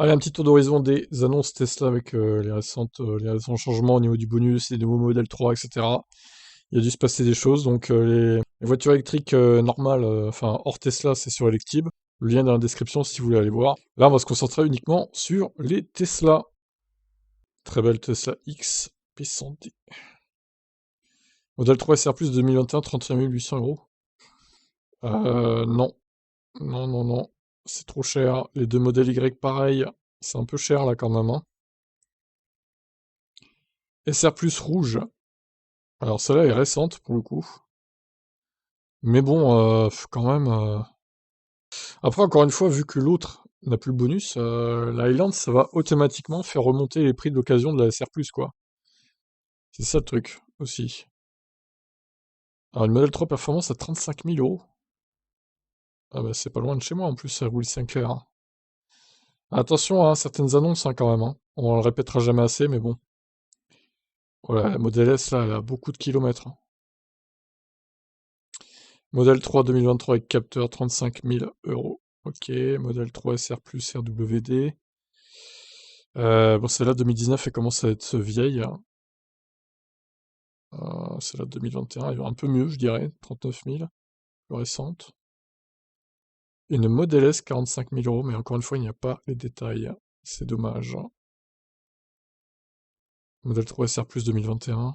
Allez, un petit tour d'horizon des annonces Tesla avec les récents changements au niveau du bonus, les nouveaux modèles 3, etc. Il y a dû se passer des choses, donc les voitures électriques normales, enfin hors Tesla, c'est sur Electib. Le lien est dans la description si vous voulez aller voir. Là, on va se concentrer uniquement sur les Tesla. Très belle Tesla X P100D. Modèle 3 SR+, 2021, 31 800 euros. Non. Non, non, non. C'est trop cher. Les deux modèles Y, pareil. C'est un peu cher, là, quand même, hein. SR Plus rouge. Alors, celle-là est récente, pour le coup. Mais bon, quand même... Après, encore une fois, vu que l'autre n'a plus le bonus, la Highland, ça va automatiquement faire remonter les prix de l'occasion de la SR+, quoi. C'est ça le truc, aussi. Alors, une Model 3 Performance à 35 000 euros. Ah bah, c'est pas loin de chez moi, en plus, à Will-Sinclair, hein. Attention à certaines annonces, hein, quand même, hein. On le répétera jamais assez, mais bon. Voilà, la Model S, là, elle a beaucoup de kilomètres, hein. Modèle 3 2023 avec capteur, 35 000 euros. Ok, modèle 3 SR+, RWD. Bon, celle-là, 2019, elle commence à être vieille, hein. Celle-là, 2021, elle est un peu mieux, je dirais. 39 000, plus récente. Et une Model S, 45 000 euros, mais encore une fois, il n'y a pas les détails. C'est dommage. Modèle 3 SR+, 2021.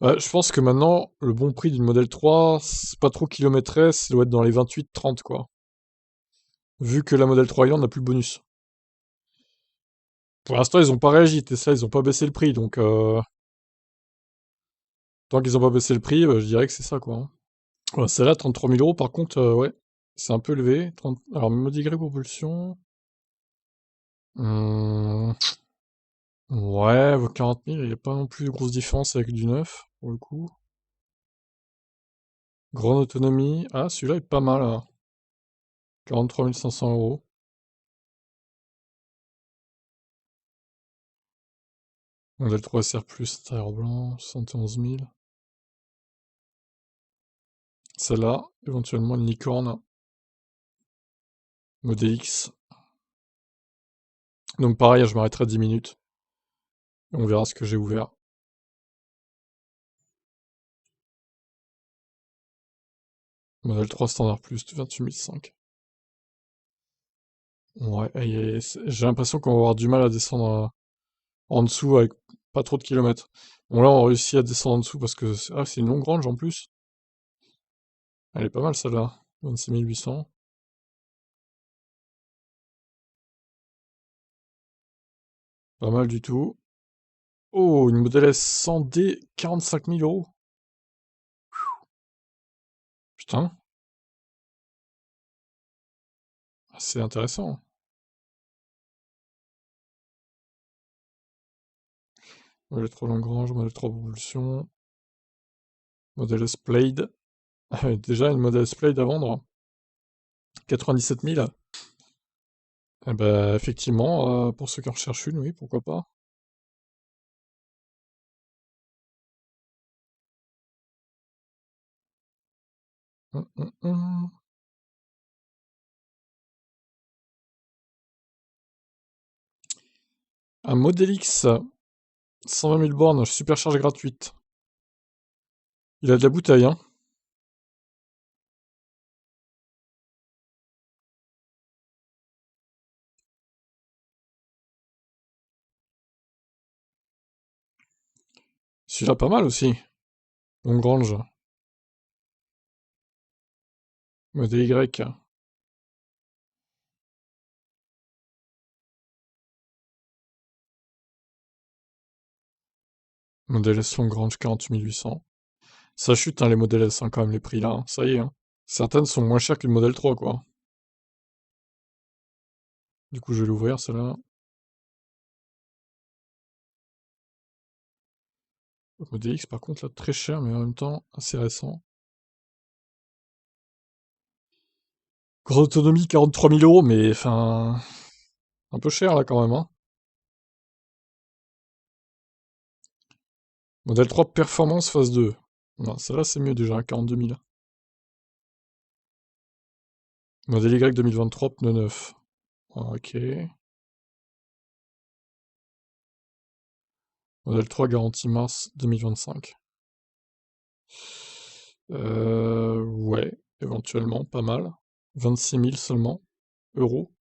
Je pense que maintenant, le bon prix d'une Model 3, c'est pas trop kilométré, ça doit être dans les 28-30, quoi. Vu que la Model 3 Highland n'a plus le bonus. Pour l'instant, ils ont pas réagi, Tesla, ils ont pas baissé le prix, donc tant qu'ils ont pas baissé le prix, je dirais que c'est ça, quoi, hein. Ouais, celle-là, 33 000 euros, par contre, ouais, c'est un peu élevé. Alors, mode Y propulsion. Hum, Ouais, 40 000, il n'y a pas non plus de grosse différence avec du neuf, pour le coup. Grande autonomie. Ah, celui-là est pas mal, hein. 43 500 euros. Modèle 3 SR+, intérieur blanc, 71 000. Celle-là, éventuellement une licorne. Modèle X. Donc pareil, je m'arrêterai 10 minutes. Et on verra ce que j'ai ouvert. Modèle 3 standard plus, 28 500. Ouais, j'ai l'impression qu'on va avoir du mal à descendre en dessous avec pas trop de kilomètres. Bon là, on réussit à descendre en dessous parce que c'est une longue range en plus. Elle est pas mal celle-là. 26 800. Pas mal du tout. Oh, une Model S 100D, 45 000 euros. Putain, c'est intéressant. Modèle 3 Lagrange, modèle 3 propulsion, modèle S Plaid. Déjà une modèle S Plaid à vendre. 97 000. Eh ben, effectivement, pour ceux qui en recherchent une, oui, pourquoi pas. Hum. Un Model X, 120 000 bornes, supercharge gratuite. Il a de la bouteille, hein. Celui-là, pas mal aussi. Longrange. Modèle Y. Modèle S Longrange, 48 800. Ça chute, hein, les modèles S, hein, quand même, les prix là, hein. Ça y est, hein. Certaines sont moins chères que le modèle 3, quoi. Du coup, je vais l'ouvrir, celle-là. Le modèle X, par contre, là, très cher, mais en même temps, assez récent. Grosse autonomie, 43 000 euros, mais enfin. Un peu cher, là, quand même, hein. Modèle 3 Performance phase 2. Non, celle-là, c'est mieux déjà, 42 000. Modèle Y 2023, pneu neuf. Ok. Modèle 3, garantie mars 2025. Ouais, éventuellement, pas mal. 26 000 seulement, euros.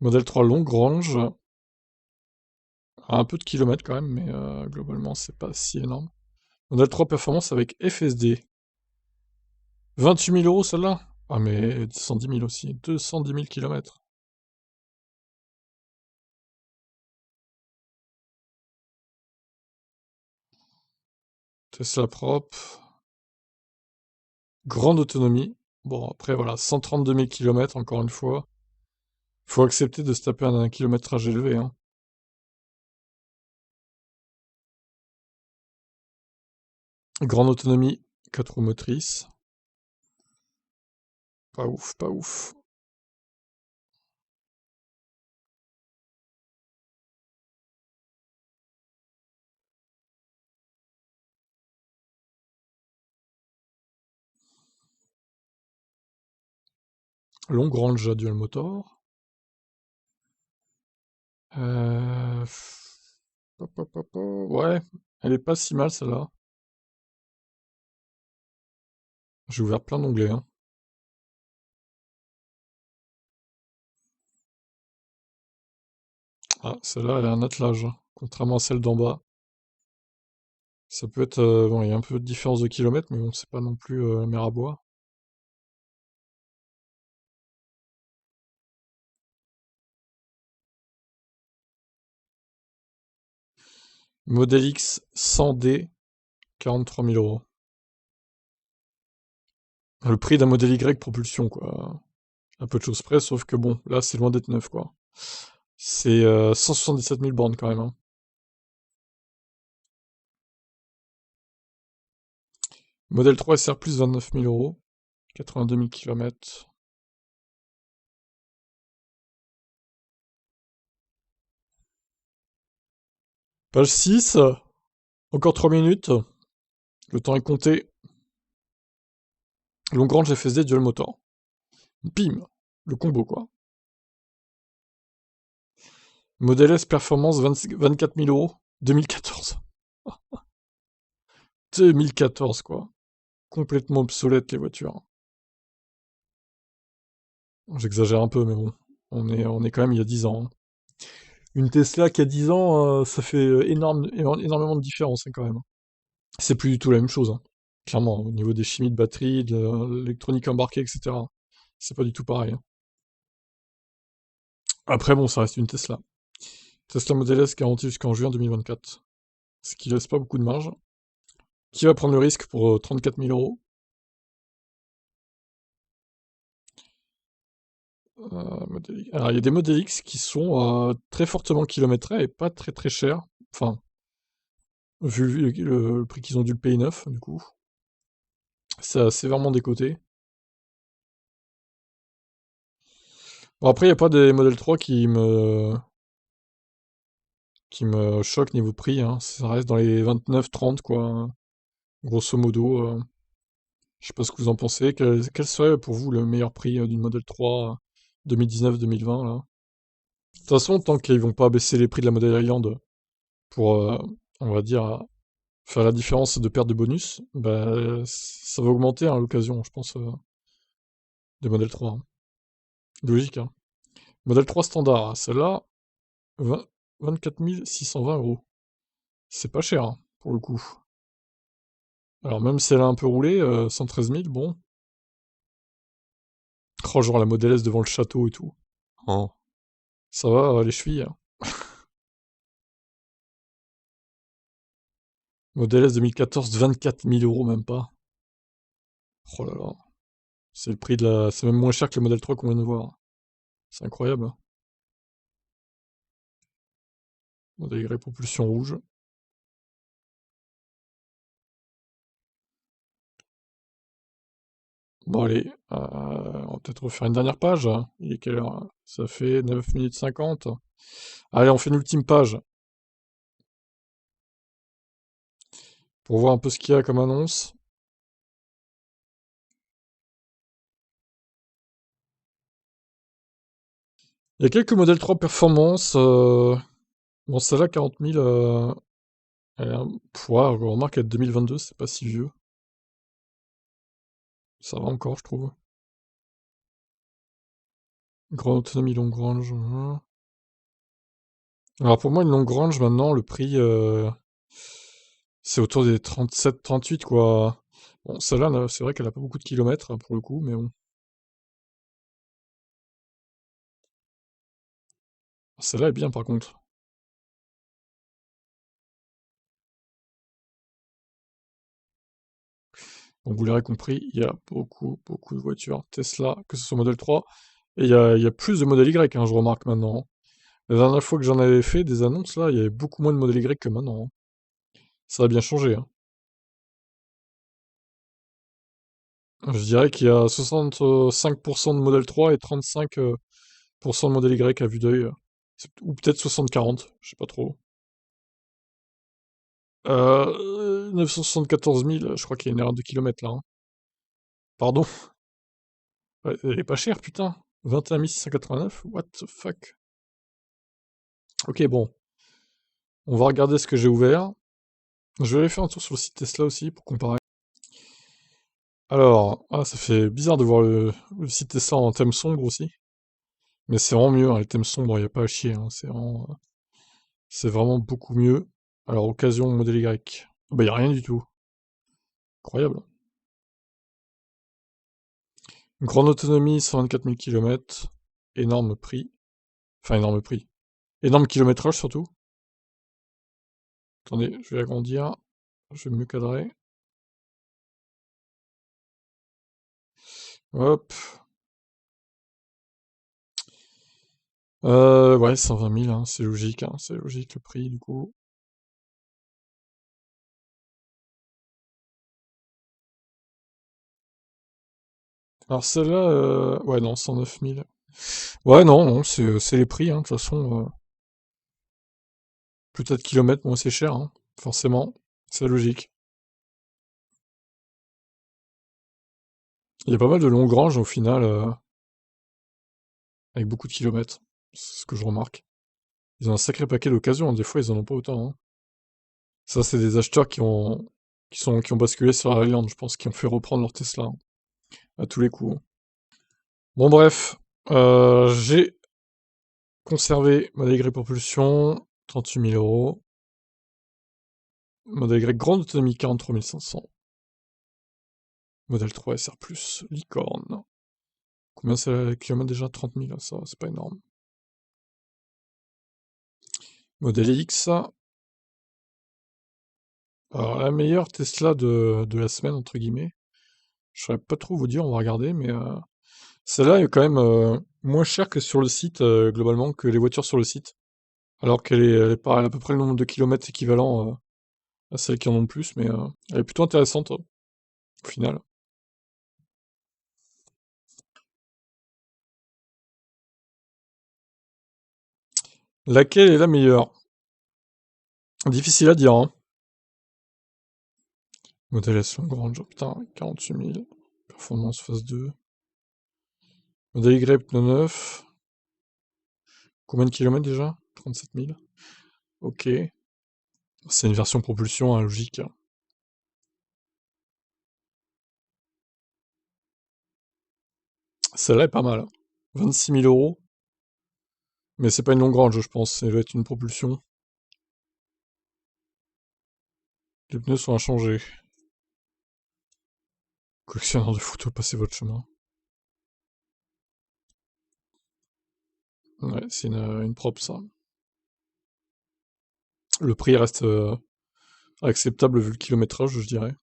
Modèle 3 longue range. Un peu de kilomètres quand même, mais globalement, c'est pas si énorme. Modèle 3 performance avec FSD. 28 000 euros celle-là? Ah, mais 210 000 aussi. 210 000 kilomètres. Tesla propre. Grande autonomie. Bon, après, voilà, 132 000 kilomètres, encore une fois. Faut accepter de se taper un kilométrage élevé, hein. Grande autonomie, 4 roues motrices. Pas ouf, pas ouf. Longue range dual motor. Euh... Ouais, elle est pas si mal celle-là. J'ai ouvert plein d'onglets, hein. Ah, celle-là, elle a un attelage, hein, contrairement à celle d'en bas. Ça peut être... bon, il y a un peu de différence de kilomètres, mais bon, c'est pas non plus la mer à boire. Modèle X 100D, 43 000 euros. Le prix d'un modèle Y propulsion, quoi. Un peu de choses près, sauf que bon, là, c'est loin d'être neuf, quoi. C'est 177 000 bornes, quand même, hein. Modèle 3 SR+, 29 000 euros. 82 000 km. Page 6. Encore 3 minutes. Le temps est compté. Longue range FSD dual motor. Bim. Le combo, quoi. Modèle S performance 24 000 euros. 2014. 2014, quoi. Complètement obsolète, les voitures. J'exagère un peu, mais bon. On est quand même il y a 10 ans, hein. Une Tesla qui a 10 ans, ça fait énormément de différence, hein, quand même. C'est plus du tout la même chose, hein. Clairement, au niveau des chimies de batterie, de l'électronique embarquée, etc. C'est pas du tout pareil, hein. Après, bon, ça reste une Tesla. Tesla Model S garantie jusqu'en juin 2024. Ce qui laisse pas beaucoup de marge. Qui va prendre le risque pour 34 000 euros? Alors, il y a des Model X qui sont très fortement kilométrés et pas très très chers. Enfin, vu le prix qu'ils ont dû le payer neuf, du coup. C'est sévèrement décoté. Bon, après, il n'y a pas des Model 3 qui me choquent niveau prix, hein. Ça reste dans les 29-30, quoi. Grosso modo. Je sais pas ce que vous en pensez. Quel serait pour vous le meilleur prix d'une Model 3 2019-2020, là? De toute façon, tant qu'ils vont pas baisser les prix de la Model Highland pour, on va dire, faire la différence de perte de bonus, bah, ça va augmenter à l'occasion, je pense, des Model 3, hein. Logique, hein. Model 3 standard, celle-là, 24 620 euros. C'est pas cher, hein, pour le coup. Alors même si elle a un peu roulé, 113 000, bon. Oh, genre la Model S devant le château et tout. Oh. Ça va, les chevilles, hein. Model S 2014, 24 000 euros, même pas. Oh là là. C'est le prix de la... C'est même moins cher que le Model 3 qu'on vient de voir. C'est incroyable, hein. Modèle Y propulsion rouge. Bon allez, on va peut-être refaire une dernière page. Il est quelle heure? Ça fait 9 minutes 50. Allez, on fait une ultime page. pour voir un peu ce qu'il y a comme annonce. Il y a quelques modèles 3 performance. Bon, celle-là, 40 000, elle est ouais, remarque, elle est de 2022, c'est pas si vieux. Ça va encore, je trouve. Grande autonomie, longue range. Alors pour moi, une longue range, maintenant, le prix, c'est autour des 37-38, quoi. Bon, celle-là, c'est vrai qu'elle a pas beaucoup de kilomètres, pour le coup, mais bon. Celle-là est bien, par contre. Donc vous l'aurez compris, il y a beaucoup, beaucoup de voitures Tesla, que ce soit modèle 3. Et il y a plus de modèle Y, hein, je remarque maintenant. La dernière fois que j'en avais fait des annonces, là, il y avait beaucoup moins de modèle Y que maintenant, hein. Ça a bien changé, hein. Je dirais qu'il y a 65% de modèle 3 et 35% de modèle Y à vue d'œil. Ou peut-être 60-40, je sais pas trop. 974 000, je crois qu'il y a une erreur de kilomètres là, hein. Pardon? Ouais, elle est pas chère, putain. 21 689? What the fuck? Ok, bon. On va regarder ce que j'ai ouvert. Je vais aller faire un tour sur le site Tesla aussi pour comparer. Alors, ah, ça fait bizarre de voir le site Tesla en thème sombre aussi. Mais c'est vraiment mieux, hein, les thèmes sombres, il n'y a pas à chier, hein, c'est vraiment beaucoup mieux. Alors, occasion modèle Y. Ah bah, il n'y a rien du tout. Incroyable. Grande autonomie, 124 000 km. Énorme prix. Enfin, énorme prix. Énorme kilométrage surtout. Attendez, je vais agrandir. Je vais mieux cadrer. Hop. Ouais, 120 000, hein, c'est logique, hein, c'est logique le prix du coup. Alors celle-là, ouais, non, 109 000. Ouais, non, non, c'est les prix, hein, de toute façon. Plus t'as de kilomètres, moins c'est cher, hein, forcément. C'est logique. Il y a pas mal de longues ranges au final, avec beaucoup de kilomètres. C'est ce que je remarque. Ils ont un sacré paquet d'occasions, hein, des fois ils en ont pas autant, hein. Ça, c'est des acheteurs qui ont basculé sur la Highland, je pense, qui ont fait reprendre leur Tesla, hein, à tous les coups, hein. Bon, bref, j'ai conservé modèle Y propulsion, 38 000 euros. Modèle Y grande autonomie, 43 500. Modèle 3 SR+, licorne. Combien c'est le kilomètre déjà? 30 000, ça va, c'est pas énorme. Modèle X. Alors, la meilleure Tesla de la semaine, entre guillemets. Je saurais pas trop vous dire, on va regarder, mais celle-là est quand même moins chère que sur le site, globalement, que les voitures sur le site. Alors elle est pareille, à peu près le nombre de kilomètres équivalent à celles qui en ont le plus, mais elle est plutôt intéressante, au final. Laquelle est la meilleure? Difficile à dire, hein. Modèle S Lagrange, putain, 48 000. Performance phase 2. Modèle Y pneu 9. Combien de kilomètres déjà? 37 000. Ok. C'est une version propulsion, hein, logique. Celle-là est pas mal, hein. 26 000 euros. Mais c'est pas une longue range, je pense. Ça doit être une propulsion. Les pneus sont inchangés. Collectionneur de photos, passez votre chemin. Ouais, c'est une prop, ça. Le prix reste acceptable vu le kilométrage, je dirais.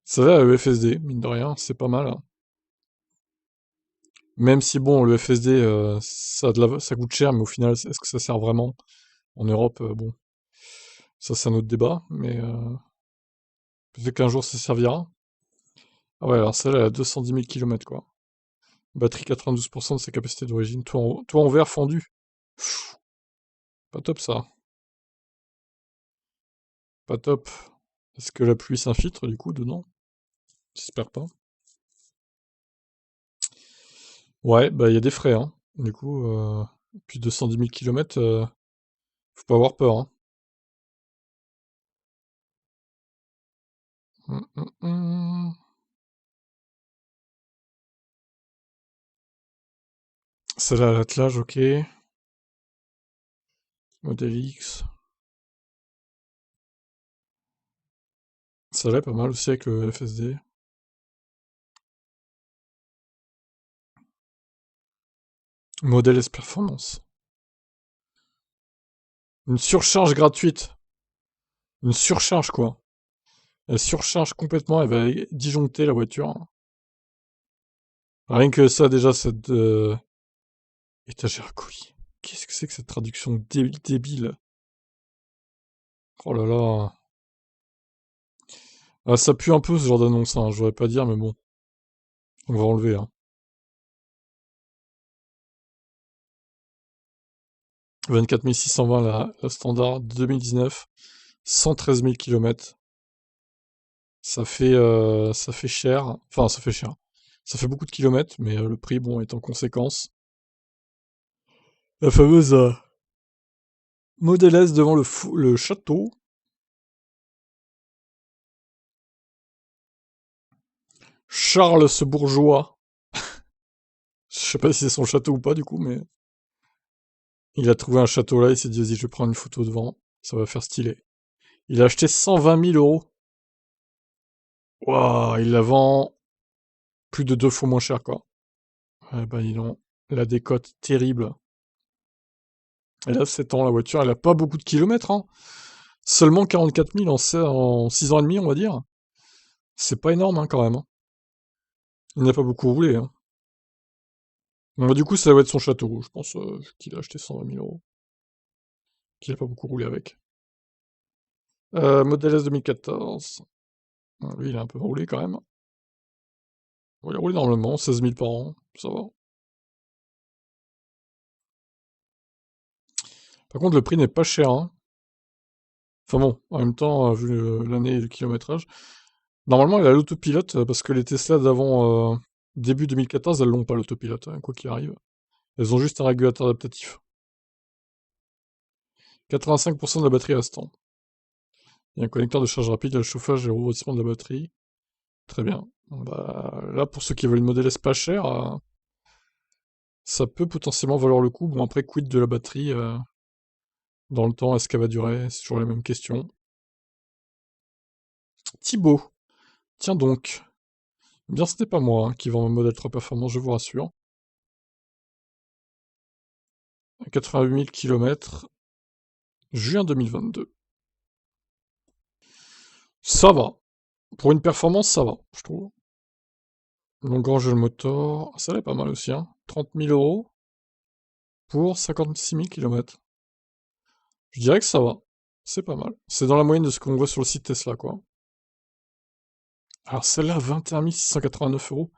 Ça va, le FSD, mine de rien, c'est pas mal, hein. Même si, bon, le FSD, ça coûte cher, mais au final, est-ce que ça sert vraiment? En Europe, bon, ça c'est un autre débat, mais peut-être qu'un jour ça servira. Ah ouais, alors celle-là, elle a 210 000 km, quoi. Batterie 92% de sa capacité d'origine. Toit en verre fendu. Pas top ça. Pas top. Est-ce que la pluie s'infiltre du coup dedans? J'espère pas. Ouais, bah il y a des frais, hein. Du coup, plus de 110 000 km, faut pas avoir peur, hein. Hum, hum, hum. Celle-là, l'attelage, ok. Modèle X. Celle-là est pas mal aussi avec le FSD. Modèle S Performance. Une surcharge gratuite. Une surcharge, quoi. Elle surcharge complètement, elle va disjoncter la voiture. Rien que ça, déjà, cette étagère à colis. Qu'est-ce que c'est que cette traduction débile? Oh là là. Ah, ça pue un peu ce genre d'annonce, hein, je voudrais pas dire, mais bon. On va enlever, hein. 24 620 la standard 2019. 113 000 km. Ça fait cher. Enfin, ça fait cher. Ça fait beaucoup de kilomètres, mais le prix, bon, est en conséquence. La fameuse Model S devant le château. Charles ce bourgeois. Je sais pas si c'est son château ou pas du coup, mais il a trouvé un château là, il s'est dit vas-y je vais prendre une photo devant, ça va faire stylé. Il a acheté 120 000 euros. Waouh, il la vend plus de 2 fois moins cher quoi. Ouais bah ils ont la décote terrible. Elle a 7 ans la voiture, elle a pas beaucoup de kilomètres hein. Seulement 44 000 en 6 ans et demi on va dire. C'est pas énorme hein, quand même, hein. Il n'a pas beaucoup roulé, hein. Bon, du coup ça doit être son château, je pense qu'il a acheté 120 000 euros. Qu'il a pas beaucoup roulé avec. Model S 2014. Lui, il a un peu roulé quand même. Bon, il a roulé normalement, 16 000 par an, ça va. Par contre, le prix n'est pas cher, hein. Enfin bon, en même temps, vu l'année et le kilométrage. Normalement, il a l'autopilote, parce que les Tesla d'avant début 2014, elles l'ont pas l'autopilote, hein, quoi qu'il arrive. Elles ont juste un régulateur adaptatif. 85% de la batterie restant. Il y a un connecteur de charge rapide, il y a le chauffage et le refroidissement de la batterie. Très bien. Bon, bah, là, pour ceux qui veulent une Model S pas cher, ça peut potentiellement valoir le coup. Bon, après, quid de la batterie dans le temps, est-ce qu'elle va durer? C'est toujours la même question. Thibaut, tiens donc. Eh bien, c'était pas moi hein, qui vend un modèle 3 performance, je vous rassure. 88 000 km, juin 2022. Ça va. Pour une performance, ça va, je trouve. Longrange le moteur, ça l'est pas mal aussi, hein. 30 000 euros pour 56 000 km. Je dirais que ça va. C'est pas mal. C'est dans la moyenne de ce qu'on voit sur le site Tesla, quoi. Alors celle-là, 21 689 euros.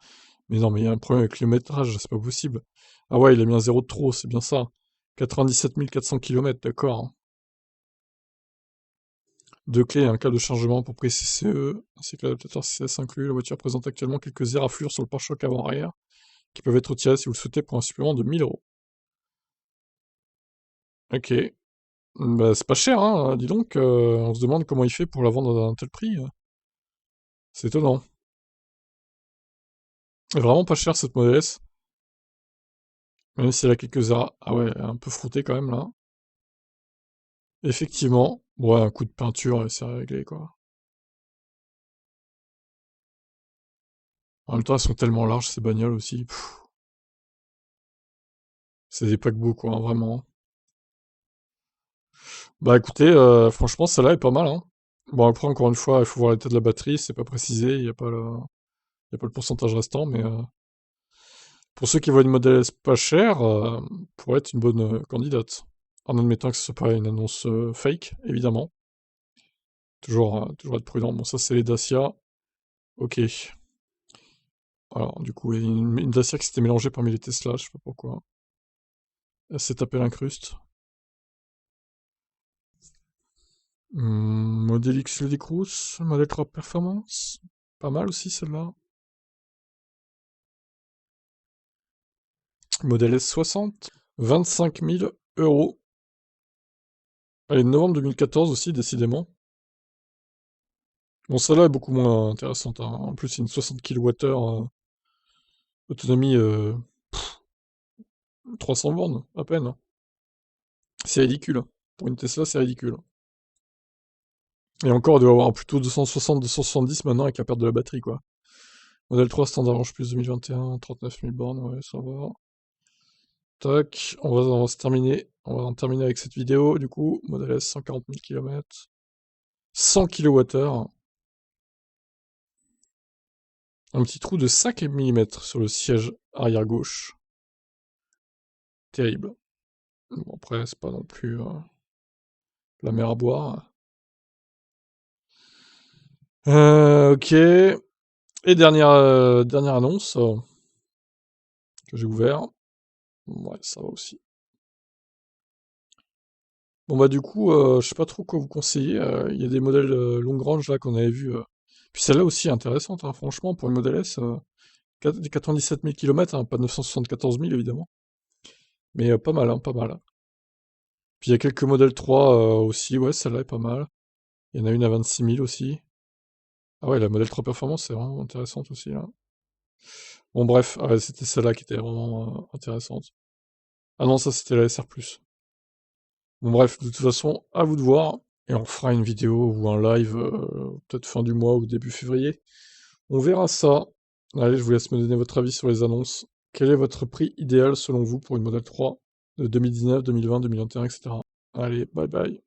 Mais non, mais il y a un problème avec le kilométrage, c'est pas possible. Ah ouais, il a mis un zéro de trop, c'est bien ça. 97 400 km, d'accord, hein. Deux clés et un câble de chargement pour prise CCE, ainsi que l'adaptateur CCS inclus. La voiture présente actuellement quelques éraflures sur le pare-choc avant-arrière, qui peuvent être retirées si vous le souhaitez pour un supplément de 1000 euros. Ok. Bah, c'est pas cher, hein, dis donc. On se demande comment il fait pour la vendre à un tel prix. C'est étonnant. Vraiment pas cher cette Model S. Même si elle a quelques erreurs. Ah ouais, un peu frottée quand même là. Effectivement. Ouais, un coup de peinture et c'est réglé quoi. En même temps, elles sont tellement larges ces bagnoles aussi. C'est des paquebots quoi, hein, vraiment. Bah écoutez, franchement, celle-là est pas mal, hein. Bon, après, encore une fois, il faut voir l'état de la batterie, c'est pas précisé, il y a pas le pourcentage restant, mais pour ceux qui voient une Model S pas chère, pourrait être une bonne candidate. En admettant que ce soit pas une annonce fake, évidemment. Toujours être prudent. Bon, ça, c'est les Dacia. Ok. Alors, du coup, il y a une Dacia qui s'était mélangée parmi les Tesla, je sais pas pourquoi. Elle s'est tapée l'incruste. Modèle X Lady Cruz, modèle 3 Performance. Pas mal aussi celle-là. Modèle S60. 25 000 euros. Elle est de novembre 2014 aussi, décidément. Bon, celle-là est beaucoup moins intéressante, hein. En plus, c'est une 60 kWh, autonomie 300 bornes, à peine, hein. C'est ridicule, hein. Pour une Tesla, c'est ridicule. Et encore, elle doit avoir plutôt 260-270 maintenant avec la perte de la batterie, quoi. Modèle 3 standard Orange Plus 2021, 39 000 bornes, ouais, ça va. Tac, on va se terminer. On va en terminer avec cette vidéo, du coup. Modèle S, 140 000 km. 100 kWh. Un petit trou de 5 mm sur le siège arrière gauche. Terrible. Bon, après, c'est pas non plus la mer à boire. Ok. Et dernière annonce que j'ai ouvert. Ouais, ça va aussi. Bon bah du coup, je sais pas trop quoi vous conseiller. Il y a des modèles long range là qu'on avait vu. Puis celle-là aussi est intéressante, hein, franchement, pour une Model S. 97 000 km, hein, pas 974 000 évidemment. Mais pas mal, hein, pas mal. Puis il y a quelques modèles 3 aussi, ouais, celle-là est pas mal. Il y en a une à 26 000 aussi. Ah ouais, la modèle 3 Performance, c'est vraiment intéressante aussi, là. Bon bref, ouais, c'était celle-là qui était vraiment intéressante. Ah non, ça c'était la SR+. Bon bref, de toute façon, à vous de voir. Et on fera une vidéo ou un live, peut-être fin du mois ou début février. On verra ça. Allez, je vous laisse me donner votre avis sur les annonces. Quel est votre prix idéal selon vous pour une Model 3 de 2019, 2020, 2021, etc. Allez, bye bye.